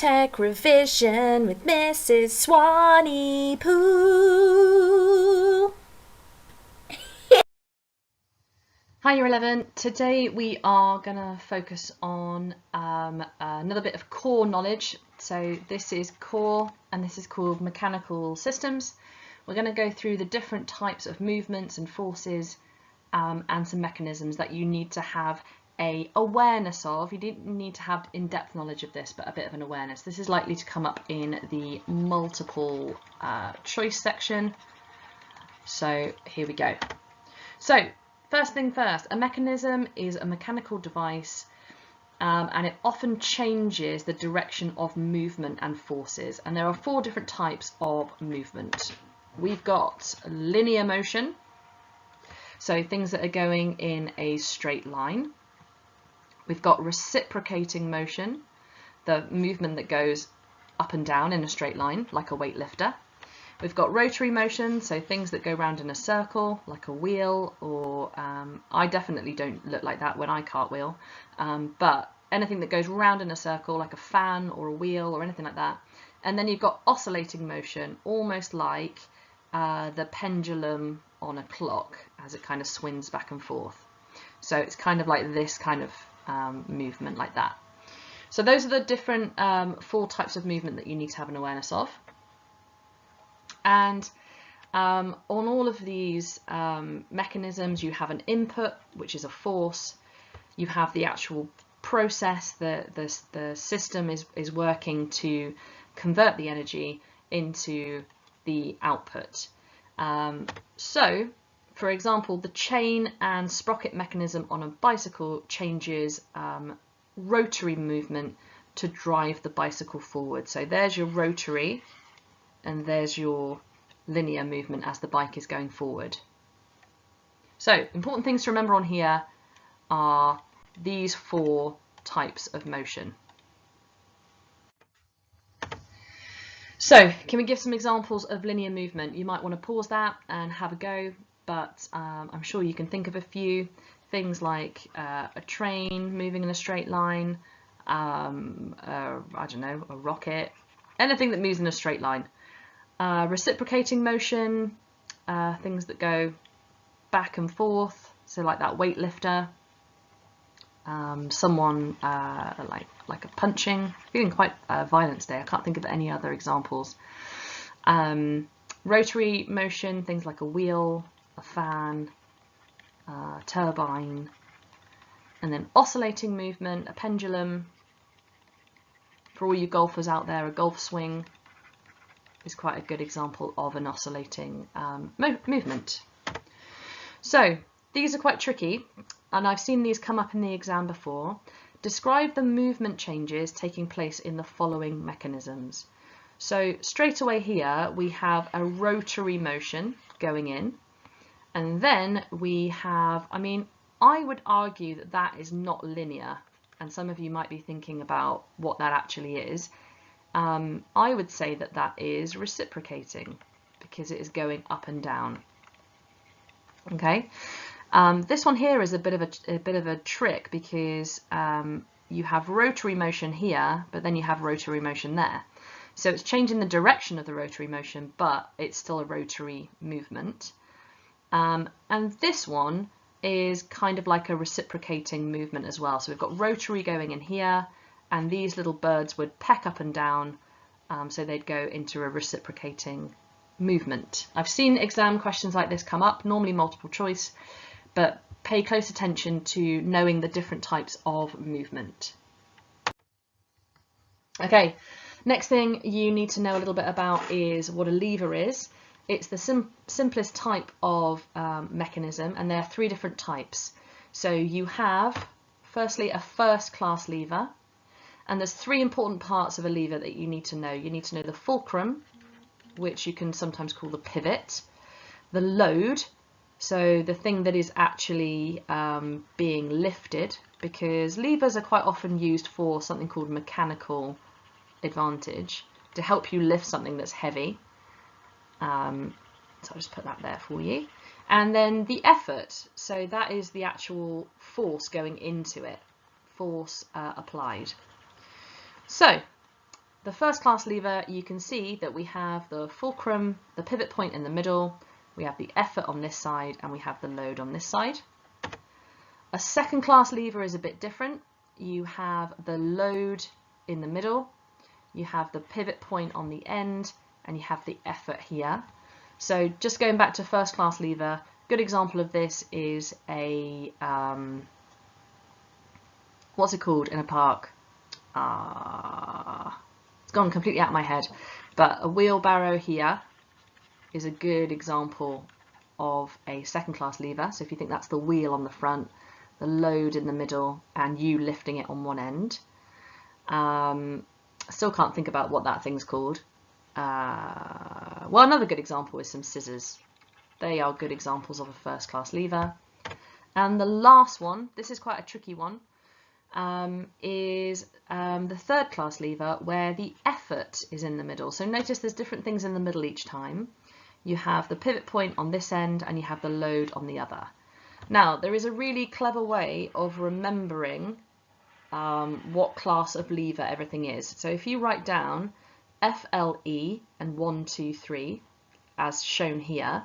Tech Revision with Mrs. Swanee Pooh. Hi Year 11, today we are going to focus on another bit of core knowledge. So this is core and this is called mechanical systems. We're going to go through the different types of movements and forces and some mechanisms that you need to have a awareness of. You don't need to have in-depth knowledge of this, but a bit of an awareness. This is likely to come up in the multiple choice section. So here we go. So first thing first, a mechanism is a mechanical device and it often changes the direction of movement and forces. And there are 4 different types of movement. We've got linear motion, so things that are going in a straight line. We've got reciprocating motion, the movement that goes up and down in a straight line, like a weightlifter. We've got rotary motion, so things that go round in a circle, like a wheel, or I definitely don't look like that when I cartwheel, but anything that goes round in a circle, like a fan or a wheel or anything like that. And then you've got oscillating motion, almost like the pendulum on a clock as it kind of swings back and forth. So it's kind of like this kind of movement like that. So those are the different 4 types of movement that you need to have an awareness of. And on all of these mechanisms, you have an input, which is a force. You have the actual process, the system is working to convert the energy into the output. So, for example, the chain and sprocket mechanism on a bicycle changes rotary movement to drive the bicycle forward. So there's your rotary, and there's your linear movement as the bike is going forward. So important things to remember on here are these 4 types of motion. So can we give some examples of linear movement? You might want to pause that and have a go, but I'm sure you can think of a few things like a train moving in a straight line, I don't know, a rocket, anything that moves in a straight line. Reciprocating motion, things that go back and forth, so like that weightlifter, someone like a punching, feeling quite violent today, I can't think of any other examples. Rotary motion, things like a wheel, a fan, turbine, and then oscillating movement, a pendulum. For all you golfers out there, a golf swing is quite a good example of an oscillating movement. So these are quite tricky, and I've seen these come up in the exam before. Describe the movement changes taking place in the following mechanisms. So straight away here we have a rotary motion going in, and then we have, I would argue that that is not linear, and some of you might be thinking about what that actually is. I would say that that is reciprocating because it is going up and down. Okay, this one here is a bit of a trick because you have rotary motion here, but then you have rotary motion there. So it's changing the direction of the rotary motion, but it's still a rotary movement. And this one is kind of like a reciprocating movement as well. So we've got rotary going in here, and these little birds would peck up and down, so they'd go into a reciprocating movement. I've seen exam questions like this come up, normally multiple choice, but pay close attention to knowing the different types of movement. Okay, next thing you need to know a little bit about is what a lever is. It's the simplest type of mechanism, and there are 3 different types. So you have, firstly, a first class lever. And there's 3 important parts of a lever that you need to know. You need to know the fulcrum, which you can sometimes call the pivot, the load, so the thing that is actually being lifted, because levers are quite often used for something called mechanical advantage, to help you lift something that's heavy. So I'll just put that there for you. And then the effort, so that is the actual force going into it, force applied. So the first class lever, you can see that we have the fulcrum, the pivot point in the middle, we have the effort on this side, and we have the load on this side. A second class lever is a bit different. You have the load in the middle, you have the pivot point on the end, and you have the effort here. So just going back to first class lever, good example of this is a, what's it called in a park? It's gone completely out of my head, but a wheelbarrow here is a good example of a second class lever. So if you think that's the wheel on the front, the load in the middle, and you lifting it on one end. I still can't think about what that thing's called. Well, another good example is some scissors. They are good examples of a first class lever. And the last one, this is quite a tricky one, is the third class lever, where the effort is in the middle. So notice there's different things in the middle each time. You have the pivot point on this end and you have the load on the other. Now, there is a really clever way of remembering what class of lever everything is. So if you write down FLE and 1, 2, 3, as shown here,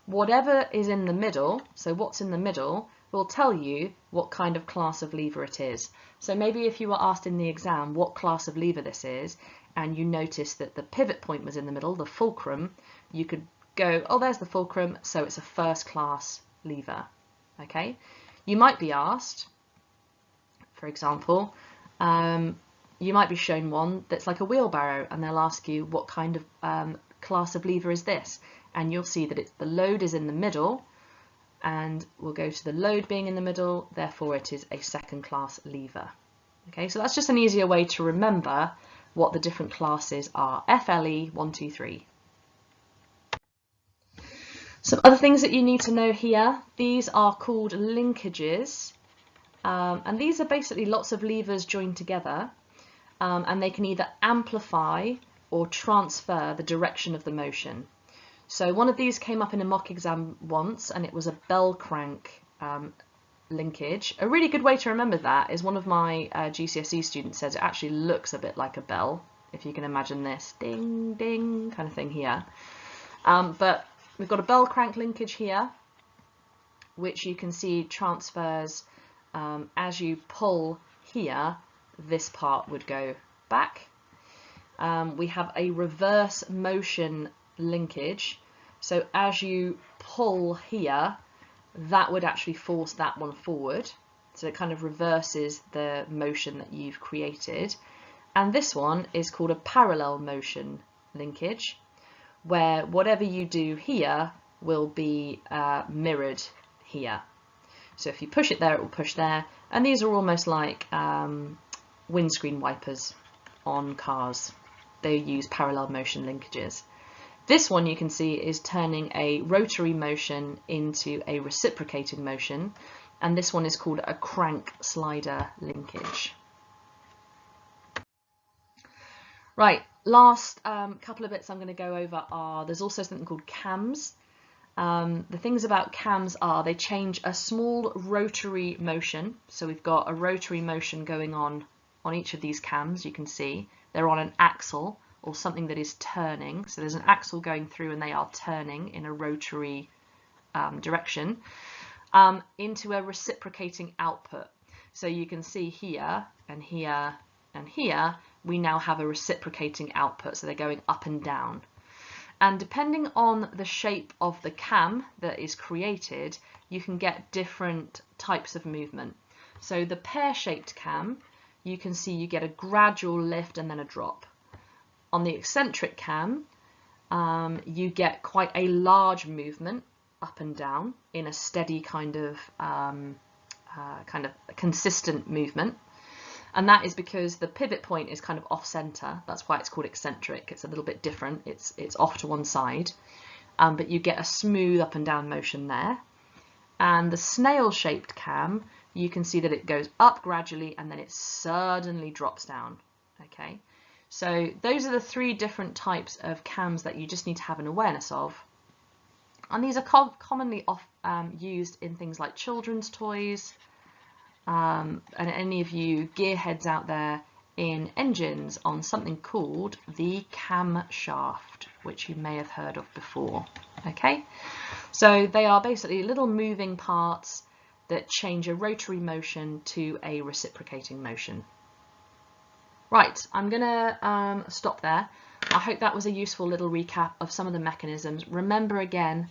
whatever is in the middle, so what's in the middle, will tell you what kind of class of lever it is. So maybe if you were asked in the exam what class of lever this is, and you noticed that the pivot point was in the middle, the fulcrum, you could go, oh, there's the fulcrum, so it's a first class lever. Okay, you might be asked, for example, you might be shown one that's like a wheelbarrow, and they'll ask you what kind of class of lever is this, and you'll see that the load is in the middle, and we'll go to the load being in the middle, therefore it is a second class lever. Okay, so that's just an easier way to remember what the different classes are. FLE 1, 2, 3. Some other things that you need to know here, these are called linkages, and these are basically lots of levers joined together, and they can either amplify or transfer the direction of the motion. So one of these came up in a mock exam once, and it was a bell crank linkage. A really good way to remember that is one of my GCSE students says it actually looks a bit like a bell, if you can imagine this ding ding kind of thing here. But we've got a bell crank linkage here, which you can see transfers as you pull here, this part would go back. We have a reverse motion linkage, so as you pull here, that would actually force that one forward, so it kind of reverses the motion that you've created. And this one is called a parallel motion linkage, where whatever you do here will be mirrored here. So if you push it there, it will push there, and these are almost like windscreen wipers on cars. They use parallel motion linkages. This one you can see is turning a rotary motion into a reciprocated motion, and this one is called a crank slider linkage. Right, last couple of bits I'm going to go over are, there's also something called cams. The things about cams are they change a small rotary motion, so we've got a rotary motion going on each of these cams. You can see they're on an axle or something that is turning, so there's an axle going through and they are turning in a rotary direction into a reciprocating output. So you can see here and here and here we now have a reciprocating output, so they're going up and down. And depending on the shape of the cam that is created, you can get different types of movement. So the pear-shaped cam, you can see you get a gradual lift and then a drop. On the eccentric cam, you get quite a large movement up and down in a steady kind of consistent movement. And that is because the pivot point is kind of off center. That's why it's called eccentric. It's a little bit different. It's off to one side, but you get a smooth up and down motion there. And the snail-shaped cam, you can see that it goes up gradually and then it suddenly drops down. Okay, so those are the three different types of cams that you just need to have an awareness of. And these are commonly used in things like children's toys. And any of you gearheads out there, in engines on something called the camshaft, which you may have heard of before. Okay, so they are basically little moving parts that change a rotary motion to a reciprocating motion. Right, I'm gonna stop there. I hope that was a useful little recap of some of the mechanisms. Remember again,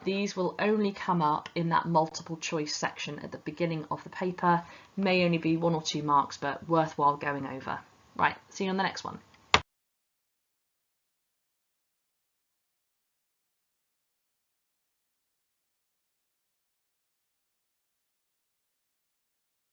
these will only come up in that multiple choice section at the beginning of the paper. May only be 1 or 2 marks, but worthwhile going over. Right, see you on the next one.